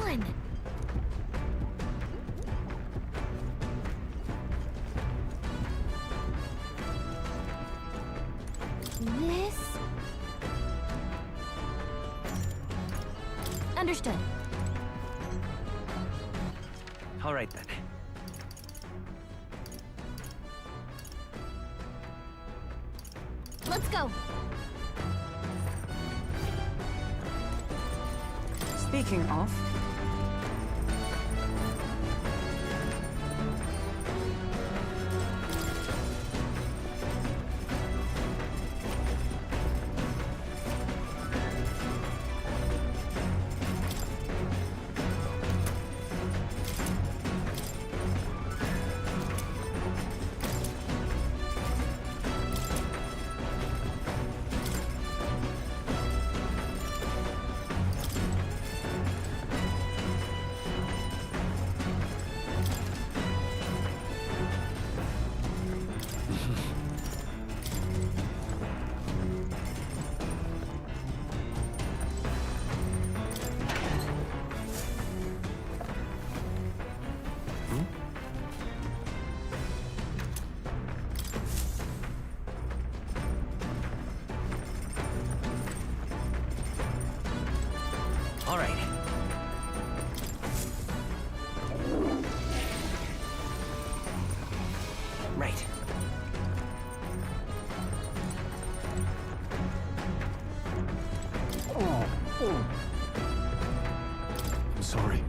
on! This... Understood. All right then. Let's go! Speaking of... All right. Right. I'm sorry.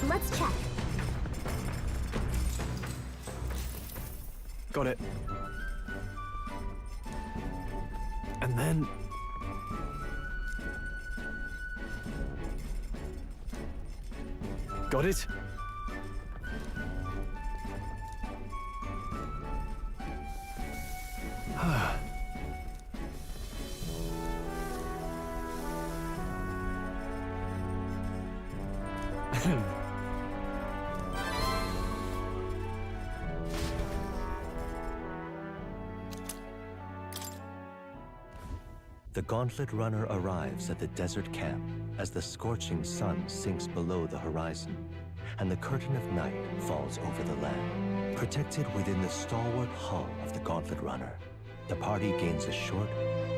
Let's check. Got it. And then... Got it? The Gauntlet Runner arrives at the desert camp as the scorching sun sinks below the horizon and the curtain of night falls over the land. Protected within the stalwart hull of the Gauntlet Runner, the party gains a short,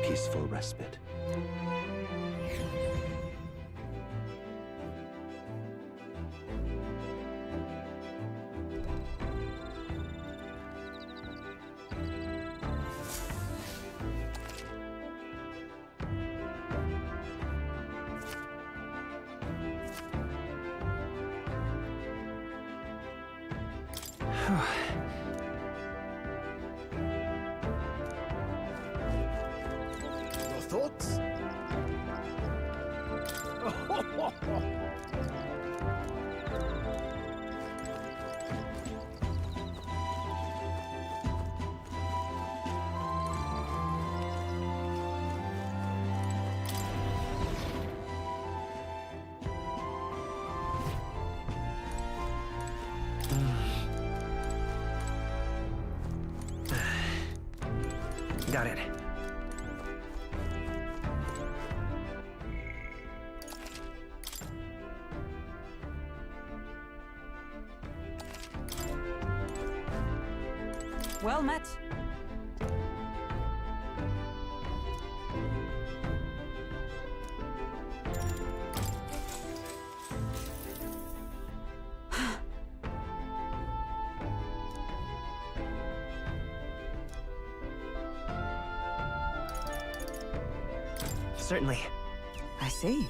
peaceful respite. Your thoughts? Got it. Well met. Certainly. I see.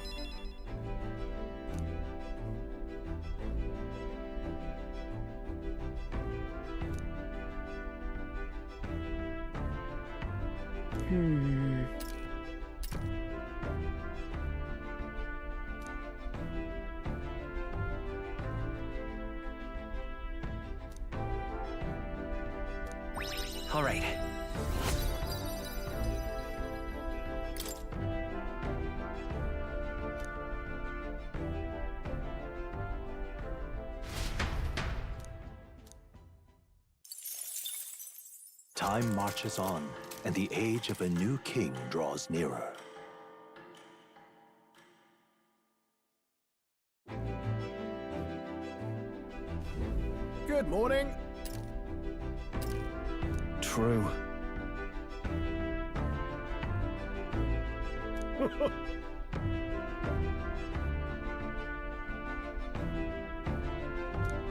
All right. Time marches on, and the age of a new king draws nearer. Good morning. True.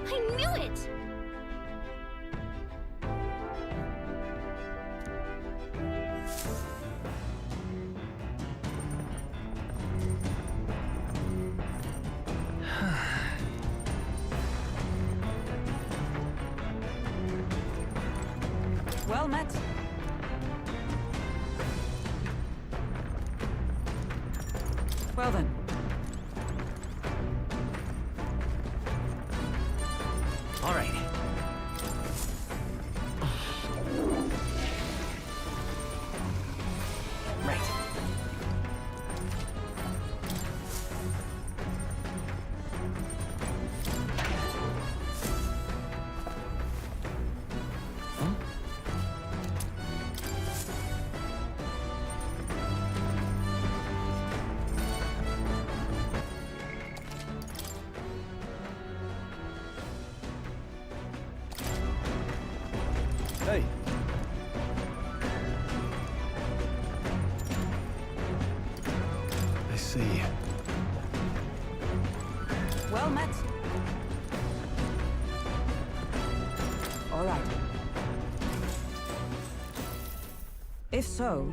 I knew it! Well met. Well then. All right. Right. Hey. I see. Well met. All right. If so...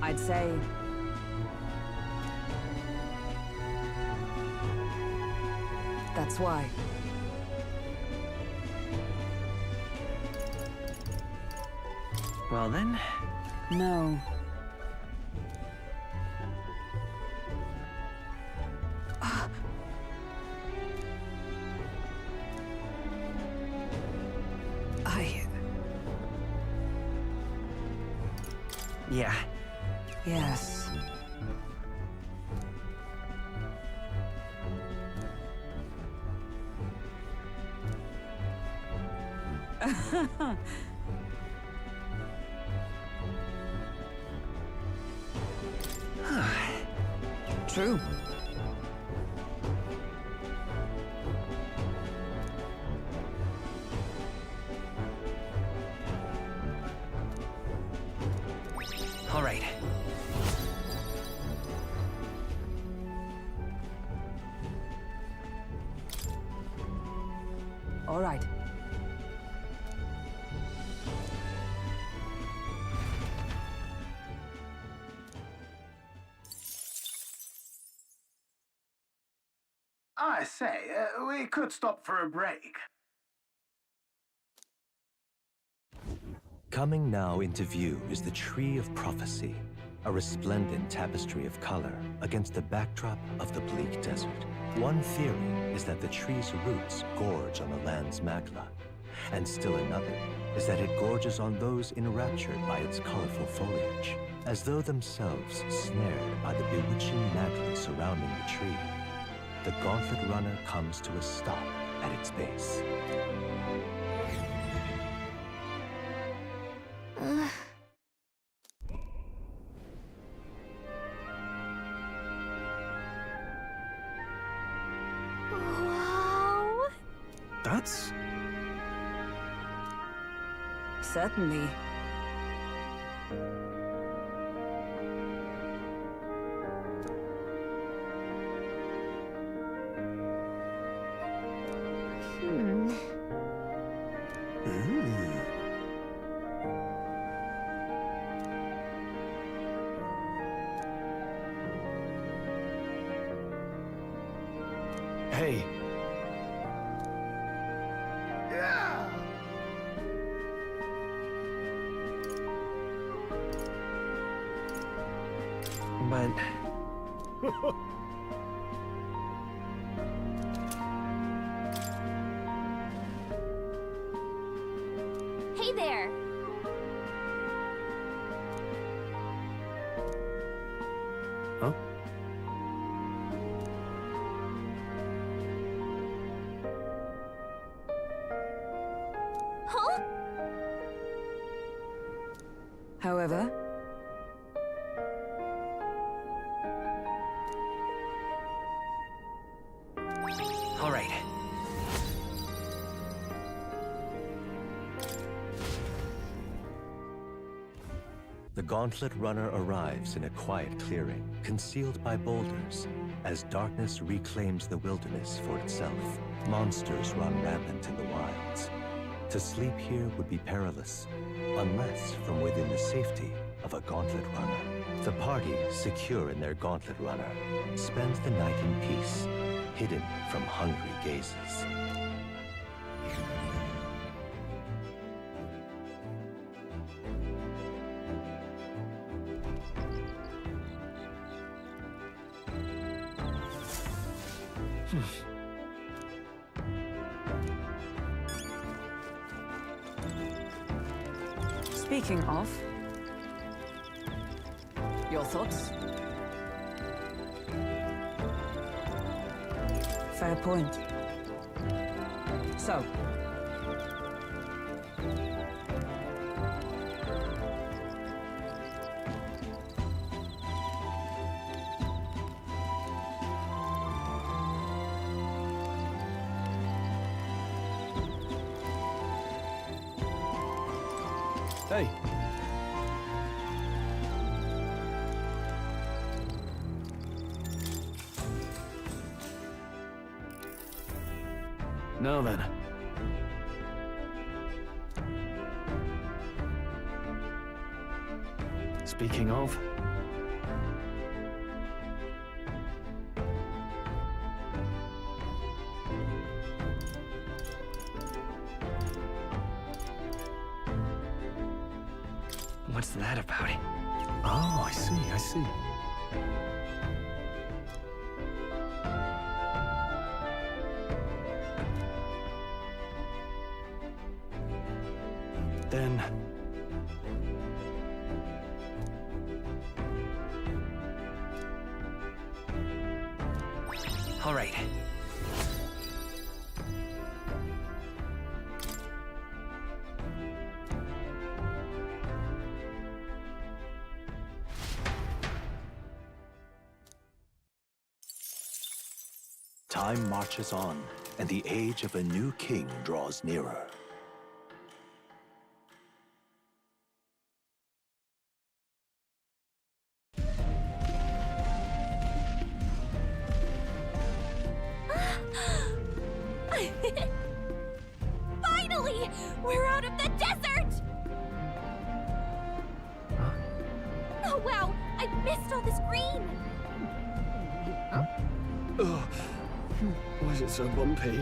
I'd say... That's why. Well then. No. Yeah. Yes. True. All right. All right. I say, we could stop for a break. Coming now into view is the Tree of Prophecy, a resplendent tapestry of color against the backdrop of the bleak desert. One theory is that the tree's roots gorge on the land's magla, and still another is that it gorges on those enraptured by its colorful foliage, as though themselves snared by the bewitching magla surrounding the tree. The Gauntlet Runner comes to a stop at its base. Wow! That's... Certainly. Hey, Yeah. But Hey there! huh? Huh? However, all right. The Gauntlet Runner arrives in a quiet clearing, concealed by boulders. As darkness reclaims the wilderness for itself, monsters run rampant in the wilds. To sleep here would be perilous, unless from within the safety of a Gauntlet Runner. The party, secure in their Gauntlet Runner, spends the night in peace, hidden from hungry gazes. speaking of, your thoughts? Fair point. So, Hey. Now then. Speaking of... What's that about? Oh, I see. Then... All right. Time marches on, and the age of a new king draws nearer. Finally! We're out of the desert! Oh wow, I missed all this green! Ugh. Why is it so bumpy?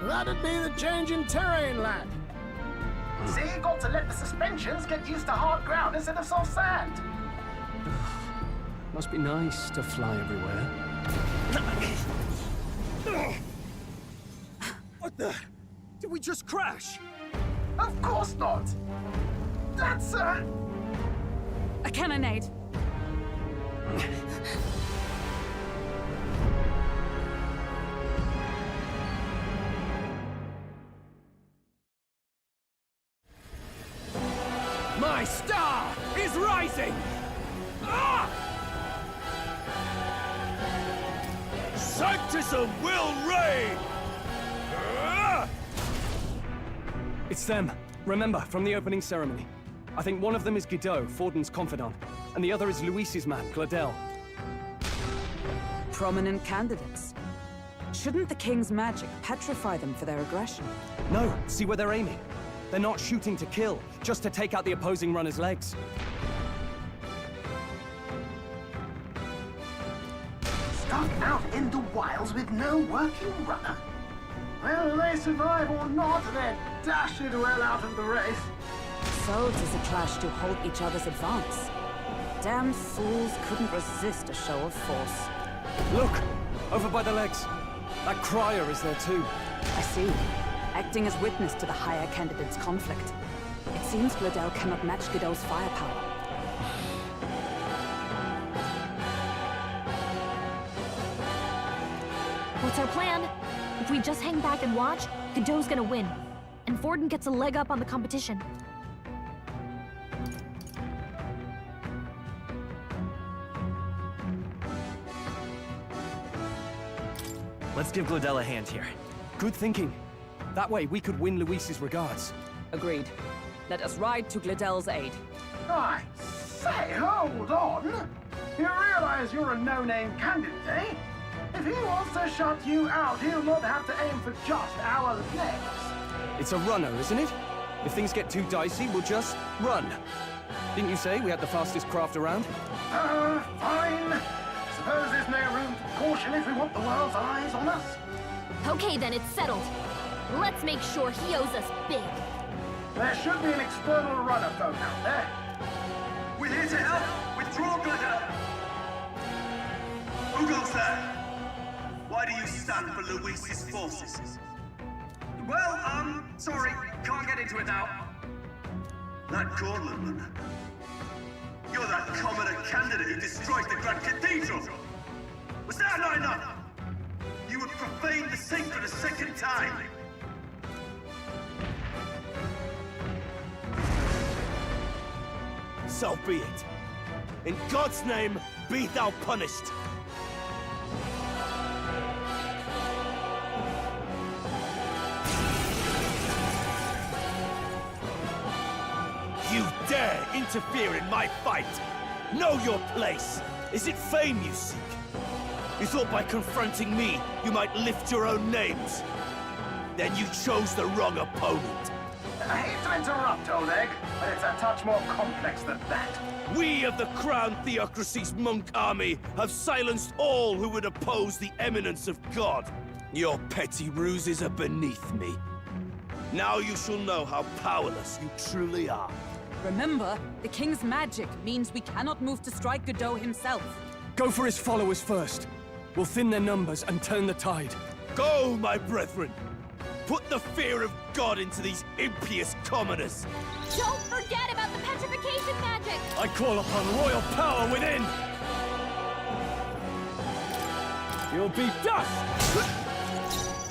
That'd be the change in terrain, lad. See, you got to let the suspensions get used to hard ground instead of soft sand. Must be nice to fly everywhere. What the? Did we just crash? Of course not. That's a cannonade. My star is rising! Ah! Sanctism will reign! Ah! It's them. Remember, from the opening ceremony. I think one of them is Guido, Forden's confidant, and the other is Luis's man, Gladel. Prominent candidates. Shouldn't the king's magic petrify them for their aggression? No, see where they're aiming. They're not shooting to kill, just to take out the opposing runner's legs. Stop stuck out in the wilds with no working runner. Whether they survive or not, they're dashed well out of the race. So 'tis a clash to halt each other's advance. Damned fools couldn't resist a show of force. Look! Over by the legs. That crier is there too. I see. Acting as witness to the higher candidate's conflict. It seems Glidell cannot match Godot's firepower. What's our plan? If we just hang back and watch, Godot's gonna win. And Forden gets a leg up on the competition. Let's give Glidell a hand here. Good thinking. That way we could win Luis's regards. Agreed. Let us ride to Glidell's aid. I say, hold on. You realize you're a no-name candidate, eh? If he wants to shut you out, he'll not have to aim for just our legs. It's a runner, isn't it? If things get too dicey, we'll just run. Didn't you say we had the fastest craft around? Fine. Suppose there's no room for caution if we want the world's eyes on us. Okay then, it's settled. Let's make sure he owes us big. There should be an external runner phone out there. We're here to help! Withdraw, Glidell! Who goes there? Why do you stand for Luis's forces? Well, sorry, can't get into it now. That gauntlet runner. You're that commoner candidate who destroyed the Grand Cathedral! Was that not enough? You would profane the sacred a second time! So be it. In God's name, be thou punished. You dare interfere in my fight! Know your place! Is it fame you seek? You thought by confronting me, you might lift your own names? Then you chose the wrong opponent. I hate to interrupt, old egg, but it's a touch more complex than that. We of the Crown Theocracy's monk army have silenced all who would oppose the eminence of God. Your petty ruses are beneath me. Now you shall know how powerless you truly are. Remember, the king's magic means we cannot move to strike Godot himself. Go for his followers first. We'll thin their numbers and turn the tide. Go, my brethren! Put the fear of God into these impious commoners! Don't forget about the petrification magic! I call upon royal power within! You'll be dust!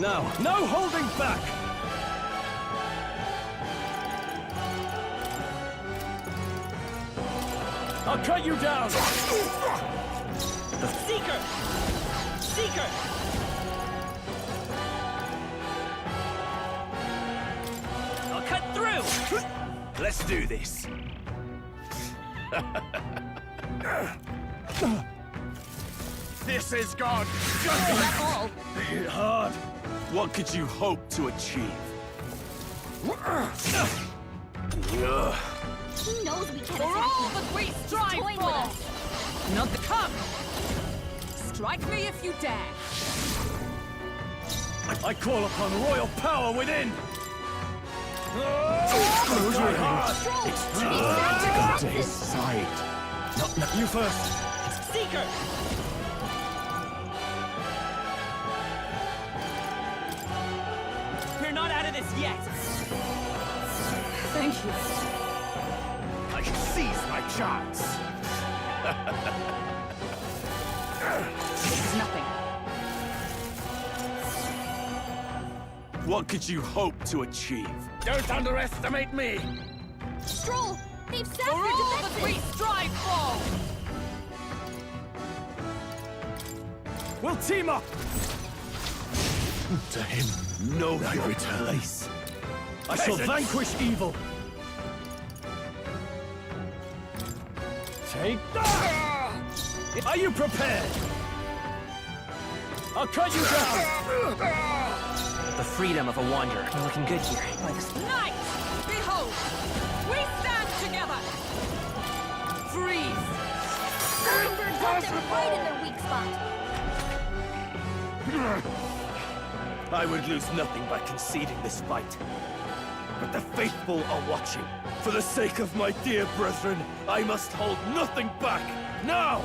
Now, no holding back! I'll cut you down! The Seeker! Seeker! I'll cut through! Let's do this. This is God! That's all. Hit hard. What could you hope to achieve? He knows we can't For attack all him. that we He's strive toying for! with us. Not the come! Strike me if you dare! I call upon royal power within! Stroll, God's side. No, you first. Seeker! We're not out of this yet! Thank you. I can seize my chance! It's nothing. What could you hope to achieve? Don't underestimate me! Stroll! They've sapped For your all that we defenses! strive for! We'll team up! To him, know your place. I shall vanquish evil! Take that! Are you prepared? I'll cut you down! The freedom of a wanderer. We're looking good here. Knight! Behold! We stand together! Freeze! Birds got them right in their weak spot. I would lose nothing by conceding this fight. But the faithful are watching. For the sake of my dear brethren, I must hold nothing back. Now,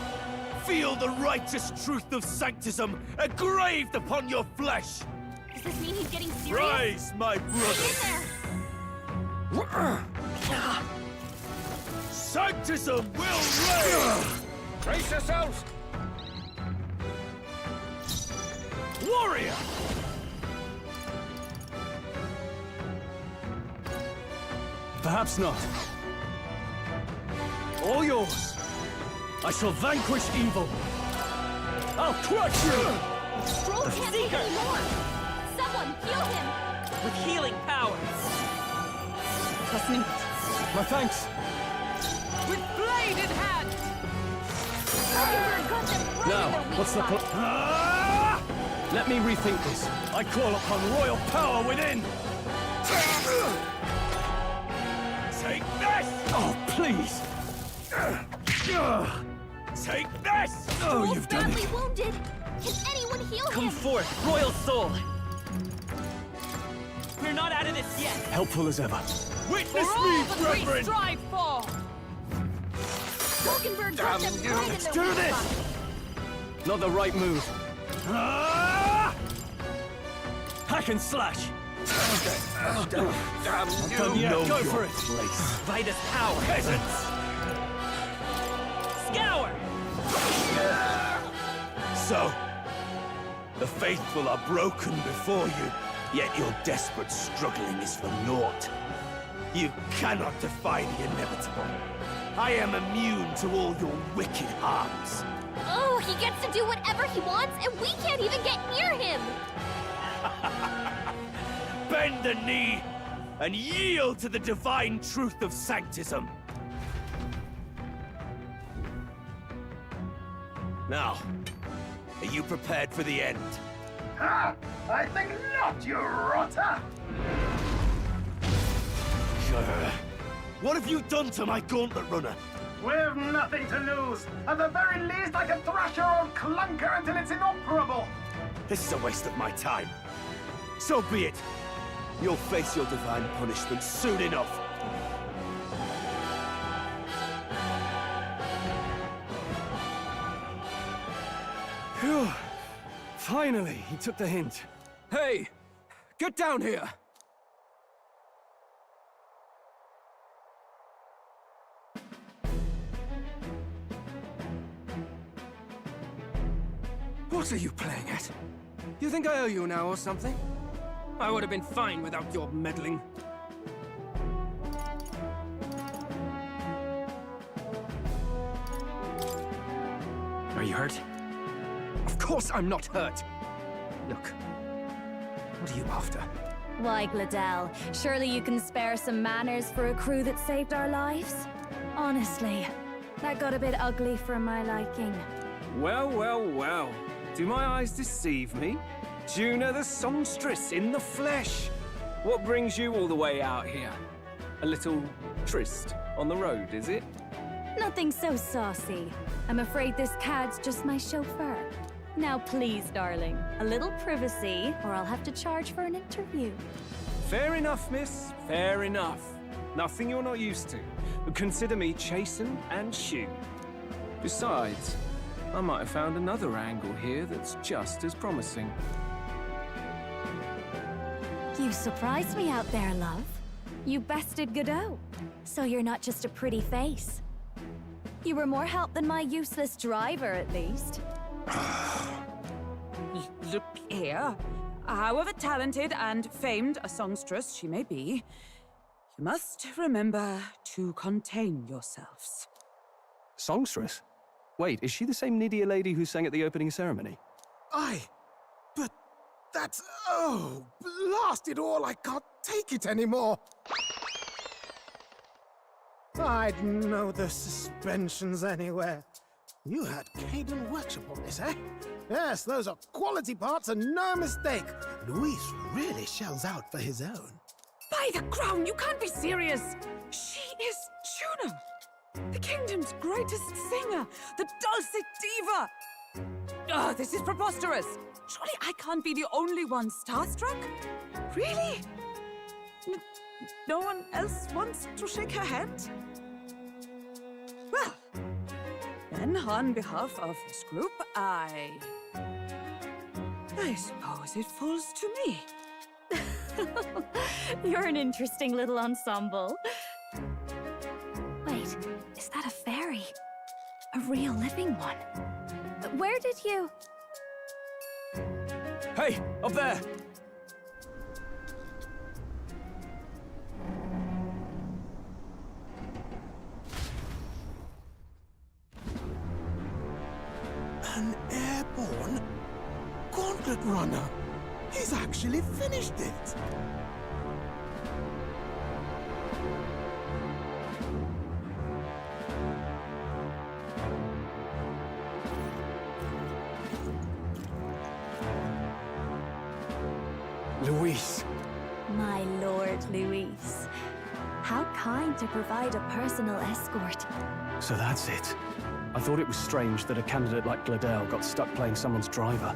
feel the righteous truth of Sanctism engraved upon your flesh. Does this mean he's getting serious? Rise, my brother. Get in there! Sanctism will reign! Brace yourselves! Warrior! Perhaps not. All yours. I shall vanquish evil. I'll crush you! Stroll can't take anymore! Someone heal him! With healing powers. My thanks. With blade in hand. Mockingbird got them right Now, in their weak what's the spot. plan? Let me rethink this. I call upon royal power within. Take this! Oh, please. Take this! Oh, Stroll's you've done badly it. wounded. Can anyone heal Come him? forth, royal soul. We're not out of this yet. Helpful as ever. Witness me, brethren! strive for. Mockingbird got them right in their Let's weak do this! spot. Not the right move. Ah! Hack and slash. Damn you! Done yet. Know Go your for it. place. Vitus power. Peasants! Scour. So, the faithful are broken before you, yet your desperate struggling is for naught. You cannot defy the inevitable. I am immune to all your wicked harms. Oh, he gets to do whatever he wants, and we can't even get near him! Bend the knee and yield to the divine truth of Sanctism. Now, are you prepared for the end? Ha! I think not, you rotter! What have you done to my gauntlet runner? We've nothing to lose. At the very least, I can thrash your old clunker until it's inoperable. This is a waste of my time. So be it. You'll face your divine punishment soon enough. Phew. Finally, he took the hint. Hey, get down here. What are you playing at? You think I owe you now or something? I would have been fine without your meddling. Are you hurt? Of course I'm not hurt. Look, what are you after? Why, Gladell, surely you can spare some manners for a crew that saved our lives? Honestly, that got a bit ugly for my liking. Well, well, well. Do my eyes deceive me? Juna the songstress in the flesh. What brings you all the way out here? A little tryst on the road, is it? Nothing so saucy. I'm afraid this cad's just my chauffeur. Now please, darling, a little privacy, or I'll have to charge for an interview. Fair enough, miss. Fair enough. Nothing you're not used to. But consider me chasten and shoe. Besides, I might have found another angle here that's just as promising. You surprised me out there, love. You bested Godot. So you're not just a pretty face. You were more help than my useless driver, at least. Look here. However talented and famed a songstress she may be, you must remember to contain yourselves. Songstress? Wait, is she the same Nydia lady who sang at the opening ceremony? But that's... Oh, blast it all, I can't take it anymore. I'd know the suspensions anywhere. You had Caden Workshop on this, eh? Yes, those are quality parts and no mistake. Luis really shells out for his own. By the crown, you can't be serious! She is Juno! The kingdom's greatest singer! The dulcet diva! Oh, this is preposterous! Surely I can't be the only one starstruck? Really? No one else wants to shake her hand? Well, then on behalf of this group, I suppose it falls to me. You're an interesting little ensemble. Wait, is that a fairy? A real living one? Where did you... Hey, up there! An airborne gauntlet runner. He's actually finished it. Luis. My Lord Luis. How kind to provide a personal escort. So that's it. I thought it was strange that a candidate like Gladel got stuck playing someone's driver.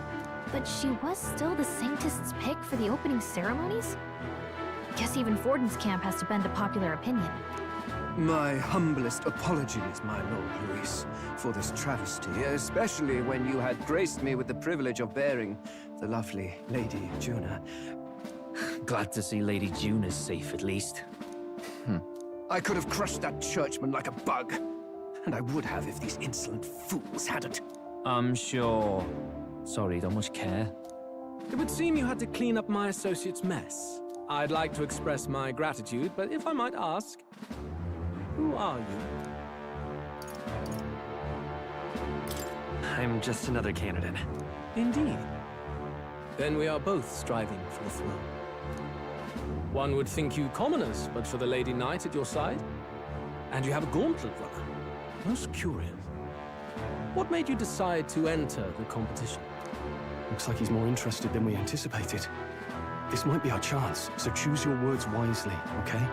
But she was still the Sanctist's pick for the opening ceremonies? Guess even Forden's camp has to bend to popular opinion. My humblest apologies, my Lord Luis, for this travesty, especially when you had graced me with the privilege of bearing the lovely Lady Juna. Glad to see Lady June is safe, at least. I could have crushed that churchman like a bug, and I would have if these insolent fools hadn't. I'm sure. Sorry, don't much care. It would seem you had to clean up my associate's mess. I'd like to express my gratitude, but if I might ask, who are you? I'm just another candidate. Indeed. Then we are both striving for the throne. One would think you commoners, but for the Lady Knight at your side. And you have a gauntlet runner. Most curious. What made you decide to enter the competition? Looks like he's more interested than we anticipated. This might be our chance, so choose your words wisely, okay?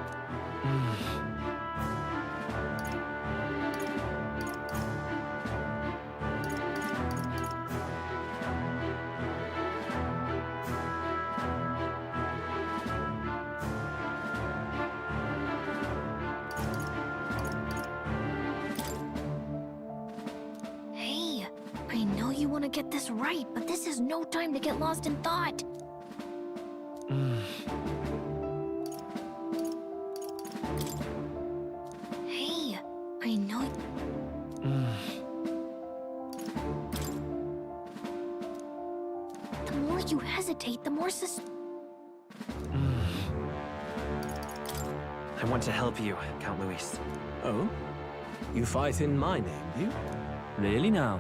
Hey, I know you want to get this right, but this is no time to get lost in thought. Hey, I know... The more you hesitate, the more I want to help you, Count Luis. Oh? You fight in my name, do you? Really now?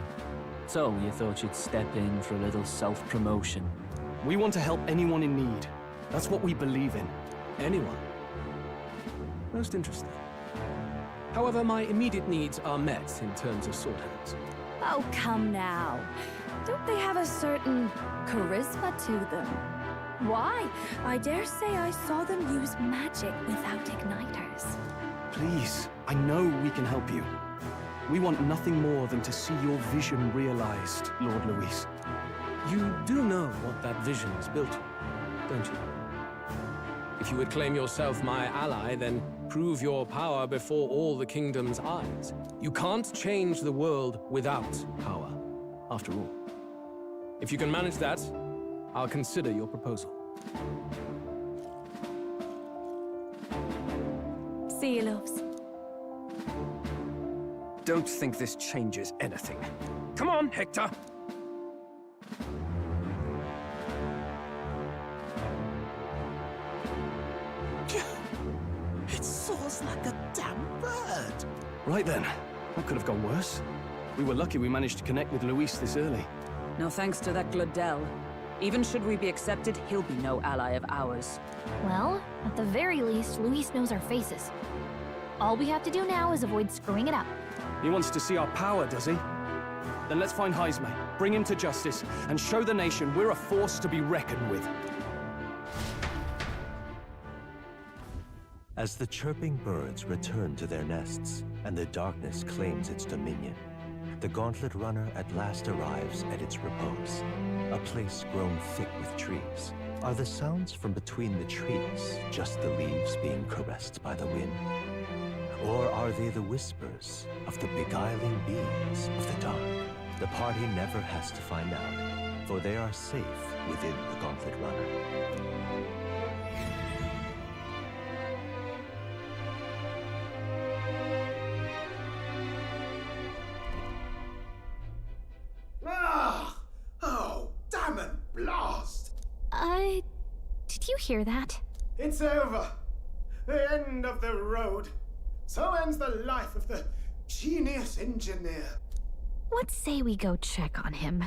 So, you thought you'd step in for a little self-promotion? We want to help anyone in need. That's what we believe in. Anyone? Most interesting. However, my immediate needs are met in terms of sword hands. Oh, come now. Don't they have a certain charisma to them? Why? I dare say I saw them use magic without igniters. Please, I know we can help you. We want nothing more than to see your vision realized, Lord Luis. You do know what that vision is built on, don't you? If you would claim yourself my ally, then prove your power before all the kingdom's eyes. You can't change the world without power, after all. If you can manage that, I'll consider your proposal. See you, loves. Don't think this changes anything. Come on, Hector! It soars like a damn bird. Right then, that could have gone worse. We were lucky we managed to connect with Luis this early. No thanks to that Gladel. Even should we be accepted, he'll be no ally of ours. Well, at the very least, Luis knows our faces. All we have to do now is avoid screwing it up. He wants to see our power, does he? Then let's find Heisme, bring him to justice, and show the nation we're a force to be reckoned with. As the chirping birds return to their nests and the darkness claims its dominion, the Gauntlet Runner at last arrives at its repose, a place grown thick with trees. Are the sounds from between the trees just the leaves being caressed by the wind? Or are they the whispers of the beguiling beings of the dark? The party never has to find out, for they are safe within the Gauntlet Runner. Oh, damn it, blast! Did you hear that? It's over. The end of the road. So ends the life of the genius engineer. Let's say we go check on him.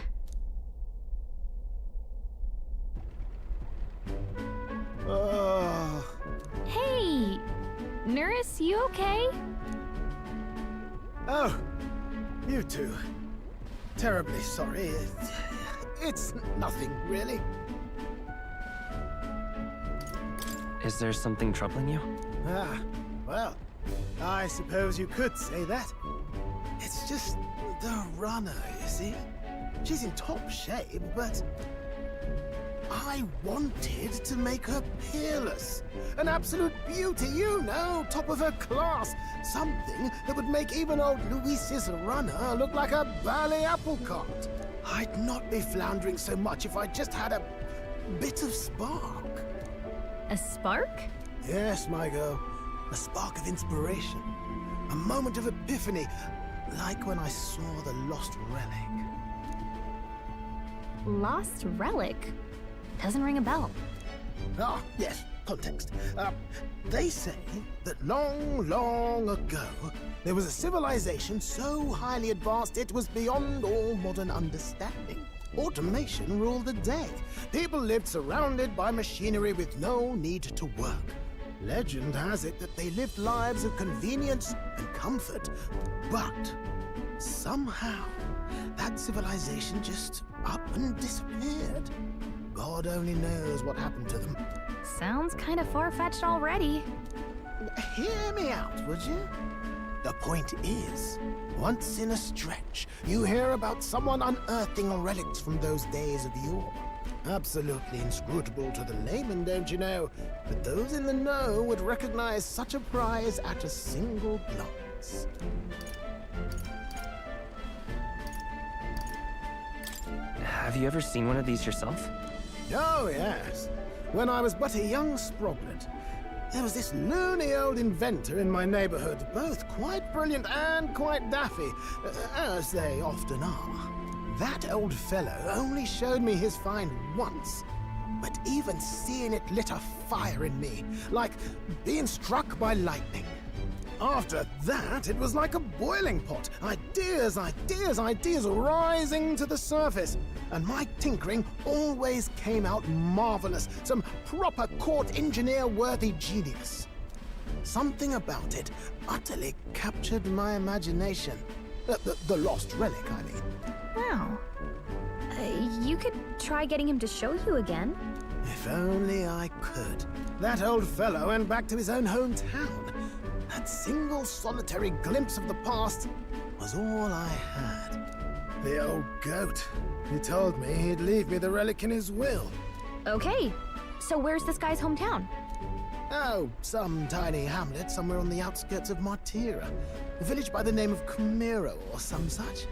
Oh. Hey! Nurse, you okay? Oh, you two. Terribly sorry. It's nothing, really. Is there something troubling you? Ah, well, I suppose you could say that. It's just the runner, you see? She's in top shape, but I wanted to make her peerless. An absolute beauty, you know, top of her class. Something that would make even old Luis's runner look like a bally apple cart. I'd not be floundering so much if I just had a bit of spark. A spark? Yes, my girl. A spark of inspiration. A moment of epiphany, like when I saw the lost relic. Lost relic? Doesn't ring a bell. Ah, yes, context. They say that long, long ago, there was a civilization so highly advanced it was beyond all modern understanding. Automation ruled the day. People lived surrounded by machinery with no need to work. Legend has it that they lived lives of convenience and comfort, but somehow that civilization just up and disappeared. God only knows what happened to them. Sounds kind of far-fetched already. Hear me out, would you? The point is, once in a stretch, you hear about someone unearthing relics from those days of yore. Absolutely inscrutable to the layman, don't you know? But those in the know would recognize such a prize at a single glance. Have you ever seen one of these yourself? Oh, yes. When I was but a young sproglet, there was this loony old inventor in my neighborhood, both quite brilliant and quite daffy, as they often are. That old fellow only showed me his find once, but even seeing it lit a fire in me, like being struck by lightning. After that, it was like a boiling pot. Ideas, ideas, ideas rising to the surface. And my tinkering always came out marvelous. Some proper court engineer-worthy genius. Something about it utterly captured my imagination. The lost relic, I mean. Wow. You could try getting him to show you again. If only I could. That old fellow went back to his own hometown. That single solitary glimpse of the past was all I had. The old goat. He told me he'd leave me the relic in his will. Okay, so where's this guy's hometown? Oh, some tiny hamlet somewhere on the outskirts of Martira. A village by the name of Camiro or some such.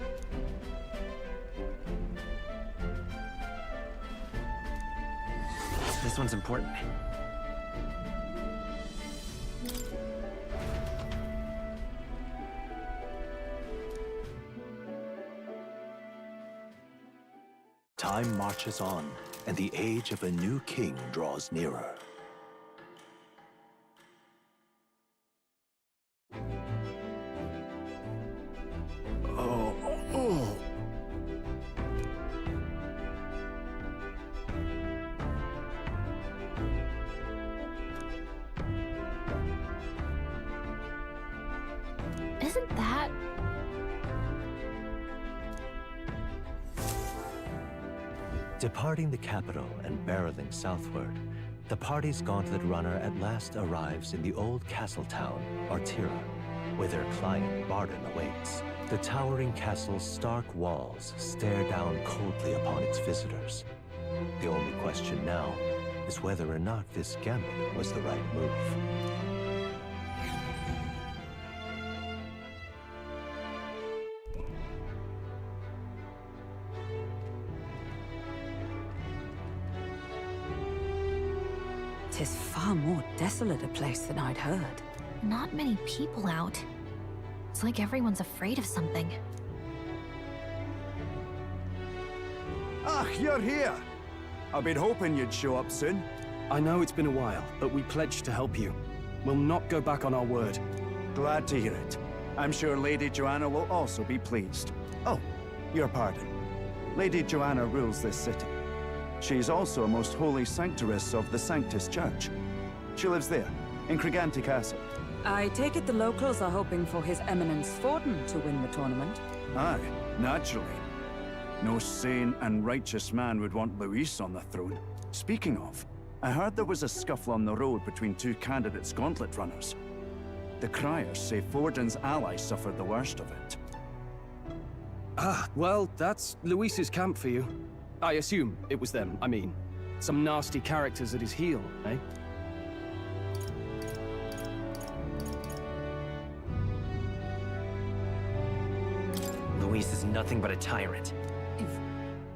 This one's important. Time marches on, and the age of a new king draws nearer. Oh. Isn't that... Departing the capital and barreling southward, the party's gauntlet runner at last arrives in the old castle town, Artira, where their client Barden awaits. The towering castle's stark walls stare down coldly upon its visitors. The only question now is whether or not this gambit was the right move. Tis far more desolate a place than I'd heard. Not many people out. It's like everyone's afraid of something. Ah, you're here! I've been hoping you'd show up soon. I know it's been a while, but we pledged to help you. We'll not go back on our word. Glad to hear it. I'm sure Lady Joanna will also be pleased. Oh, your pardon. Lady Joanna rules this city. She's also a most holy sanctuaress of the Sanctus Church. She lives there, in Criganti Castle. I take it the locals are hoping for His Eminence Forden to win the tournament. Aye, naturally. No sane and righteous man would want Luis on the throne. Speaking of, I heard there was a scuffle on the road between two candidates' gauntlet runners. The criers say Forden's allies suffered the worst of it. Ah, well, that's Luis's camp for you. I assume it was them, I mean. Some nasty characters at his heel, eh? Luis is nothing but a tyrant.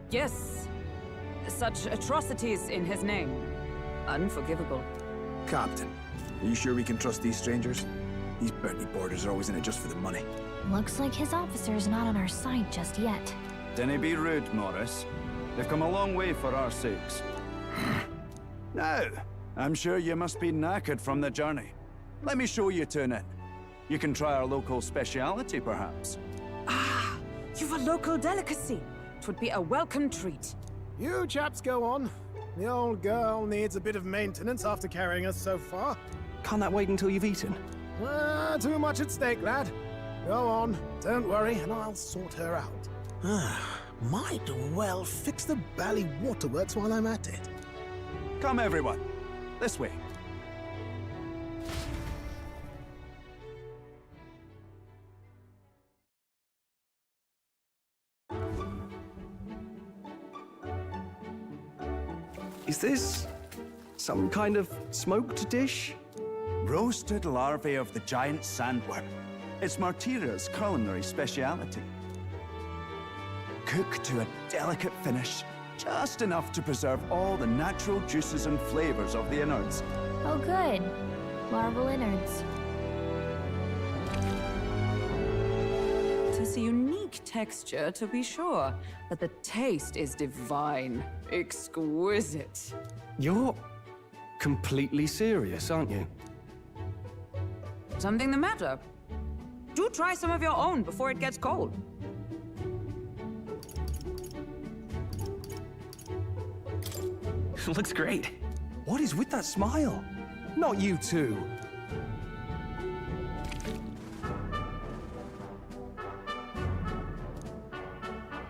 Yes. Such atrocities in his name. Unforgivable. Captain, are you sure we can trust these strangers? These bounty boarders are always in it just for the money. Looks like his officer's not on our side just yet. Dinna be rude, Morris. They've come a long way for our sakes. Now, I'm sure you must be knackered from the journey. Let me show you to an inn. You can try our local speciality, perhaps. Ah, you've a local delicacy. It would be a welcome treat. You chaps go on. The old girl needs a bit of maintenance after carrying us so far. Can't that wait until you've eaten? Too much at stake, lad. Go on, don't worry, and I'll sort her out. Might well fix the Bally Waterworks while I'm at it. Come, everyone. This way. Is this some kind of smoked dish? Roasted larvae of the giant sandworm. It's Martira's culinary speciality. Cooked to a delicate finish, just enough to preserve all the natural juices and flavors of the innards. Oh good. Larval innards. It is a unique texture, to be sure, but the taste is divine. Exquisite. You're completely serious, aren't you? Something the matter? Do try some of your own before it gets cold. Looks great. What is with that smile? Not you two.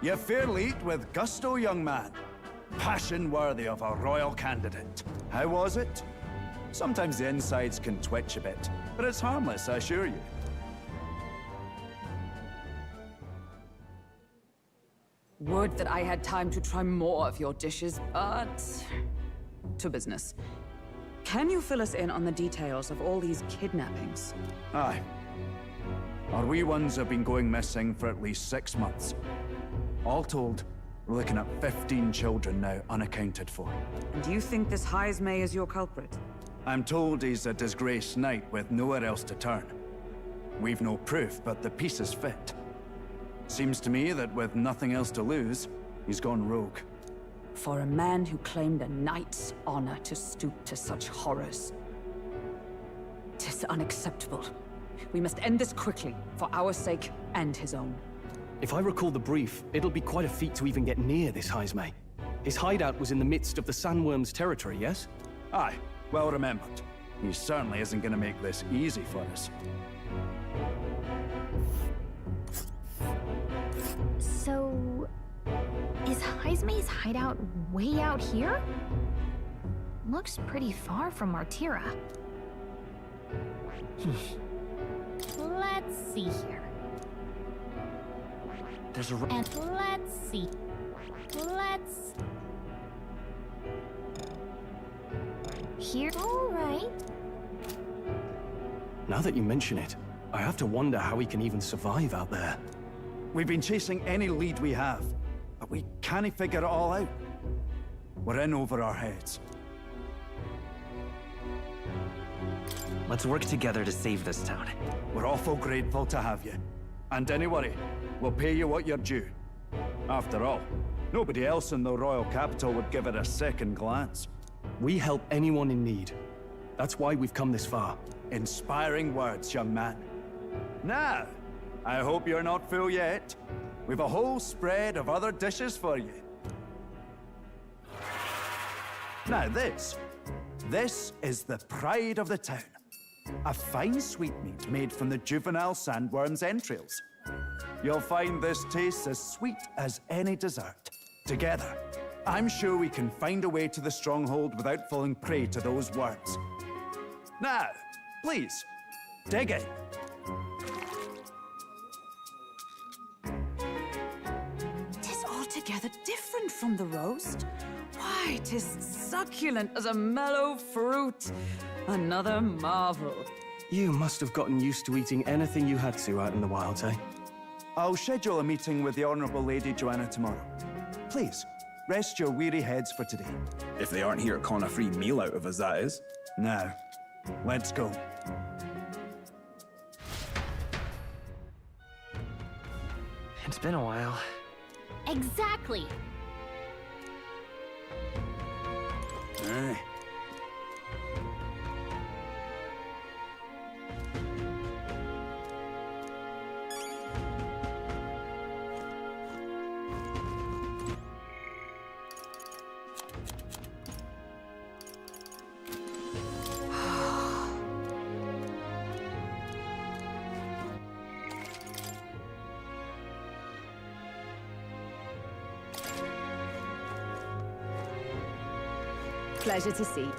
You fairly eat with gusto, young man. Passion worthy of a royal candidate. How was it? Sometimes the insides can twitch a bit, but it's harmless, I assure you. Would that I had time to try more of your dishes, but... to business. Can you fill us in on the details of all these kidnappings? Aye. Our wee ones have been going missing for at least 6 months. All told, we're looking at 15 children now unaccounted for. And do you think this Heismay is your culprit? I'm told he's a disgraced knight with nowhere else to turn. We've no proof, but the pieces fit. Seems to me that with nothing else to lose, he's gone rogue. For a man who claimed a knight's honor to stoop to such horrors. 'Tis unacceptable. We must end this quickly, for our sake and his own. If I recall the brief, it'll be quite a feat to even get near this Heismay. His hideout was in the midst of the Sandworm's territory, yes? Aye, well remembered. He certainly isn't going to make this easy for us. So... is Heismay's hideout way out here? Looks pretty far from Martira. let's see here. There's a... And let's see. Let's... Here. All right. Now that you mention it, I have to wonder how we can even survive out there. We've been chasing any lead we have, but we can't figure it all out. We're in over our heads. Let's work together to save this town. We're awful grateful to have you. And don't worry, we'll pay you what you're due. After all, nobody else in the royal capital would give it a second glance. We help anyone in need. That's why we've come this far. Inspiring words, young man. Now, I hope you're not full yet. We've a whole spread of other dishes for you. Now this is the pride of the town. A fine sweetmeat made from the juvenile sandworm's entrails. You'll find this tastes as sweet as any dessert. Together, I'm sure we can find a way to the stronghold without falling prey to those worms. Now, please, dig in. Tis altogether different from the roast. Why, 'tis succulent as a mellow fruit. Another marvel. You must have gotten used to eating anything you had to out in the wilds, eh? I'll schedule a meeting with the Honourable Lady Joanna tomorrow. Please, rest your weary heads for today. If they aren't here to con a free meal out of us, that is. Now, let's go. It's been a while. Exactly. Aye. Pleasure to see.